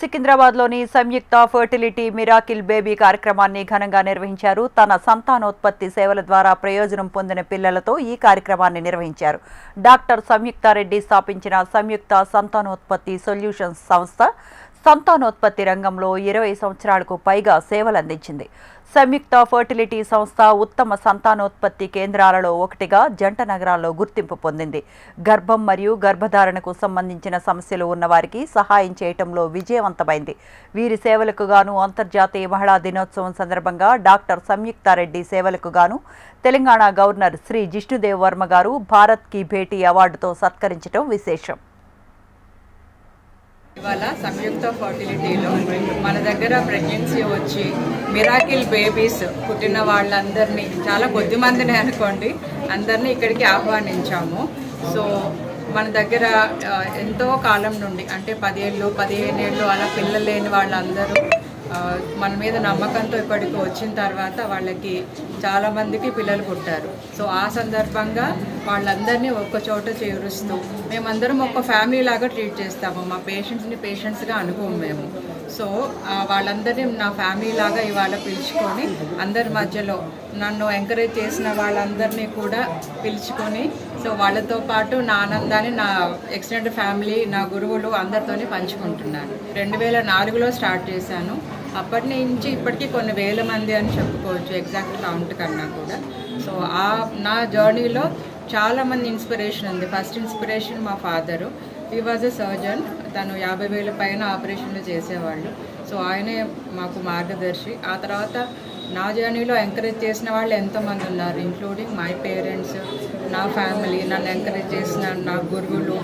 సికింద్రాబాద్లోని సంయుక్త fertility miracle baby కార్యక్రమాన్ని ఘనంగా నిర్వహించారు. తన సంతానోత్పత్తి సేవల ద్వారా ప్రయోజనం పొందిన పిల్లలతో ఈ కార్యక్రమాన్ని నిర్వహించారు. డాక్టర్ సంయుక్తారెడ్డి స్థాపించిన సంయుక్త సంతానోత్పత్తి సొల్యూషన్స్ సంస్థ సంతానోత్పత్తి రంగంలో 20 సంవత్సరాలకు పైగా సేవలందించింది. సంయుక్త ఫర్టిలిటీ సంస్థ ఉత్తమ సంతానోత్పత్తి కేంద్రాలలో ఒకటిగా జంట నగరాల్లో గుర్తింపు పొందింది. గర్భం మరియు గర్భధారణకు సంబంధించిన సమస్యలు ఉన్నవారికి సహాయం చేయటంలో విజయవంతమైంది. వీరి సేవలకు గాను అంతర్జాతీయ మహిళా దినోత్సవం సందర్భంగా డాక్టర్ సంయుక్తారెడ్డి సేవలకు గాను తెలంగాణ గవర్నర్ శ్రీ జిష్ణుదేవ్ వర్మ గారు భారత్ కి భేటీ అవార్డుతో సత్కరించడం విశేషం. ఇవాళ సంయుక్త ఫర్టిలిటీలో మన దగ్గర ప్రెగ్నెన్సీ వచ్చి మిరాకిల్ బేబీస్ పుట్టిన వాళ్ళందరినీ, చాలా కొద్ది మందిని అనుకోండి, అందరినీ ఇక్కడికి ఆహ్వానించాము. సో మన దగ్గర ఎంతో కాలం నుండి, అంటే 10 ఏళ్ళు 15 ఏళ్ళు అలా పిల్లలు లేని వాళ్ళందరూ మన మీద నమ్మకంతో ఇప్పటికి వచ్చిన తర్వాత వాళ్ళకి చాలామందికి పిల్లలు పుట్టారు. సో ఆ సందర్భంగా వాళ్ళందరినీ ఒక్క చోట చేరుస్తూ మేమందరం ఒక ఫ్యామిలీ లాగా ట్రీట్ చేస్తాము. మా పేషెంట్స్ని పేషెంట్స్గా అనుకోము మేము. సో వాళ్ళందరినీ నా ఫ్యామిలీ లాగా ఇవాళ పిలుచుకొని అందరి మధ్యలో నన్ను ఎంకరేజ్ చేసిన వాళ్ళందరినీ కూడా పిలుచుకొని, సో వాళ్ళతో పాటు నా ఆనందాన్ని నా ఎక్స్టెండెడ్ ఫ్యామిలీ, నా గురువులు అందరితోని పంచుకుంటున్నాను. 2004లో స్టార్ట్ చేశాను. అప్పటి నుంచి ఇప్పటికీ కొన్ని వేల మంది అని చెప్పుకోవచ్చు, ఎగ్జాక్ట్ కౌంట్ కన్నా కూడా. సో నా జర్నీలో చాలామంది ఇన్స్పిరేషన్ ఉంది. ఫస్ట్ ఇన్స్పిరేషన్ మా father. He was a surgeon. తను 50,000 పైన ఆపరేషన్లు చేసేవాళ్ళు. సో ఆయనే మాకు మార్గదర్శి. ఆ తర్వాత నా జర్నీలో ఎంకరేజ్ చేసిన వాళ్ళు ఎంతోమంది ఉన్నారు, ఇంక్లూడింగ్ మై పేరెంట్స్, నా ఫ్యామిలీ, నన్ను ఎంకరేజ్ చేసిన నా గురువులు,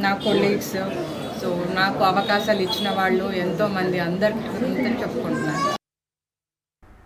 నా కొలీగ్స్. సో నాకు అవకాశాలు ఇచ్చిన వాళ్ళు ఎంతోమంది, అందరికీ చెప్పుకుంటున్నాను.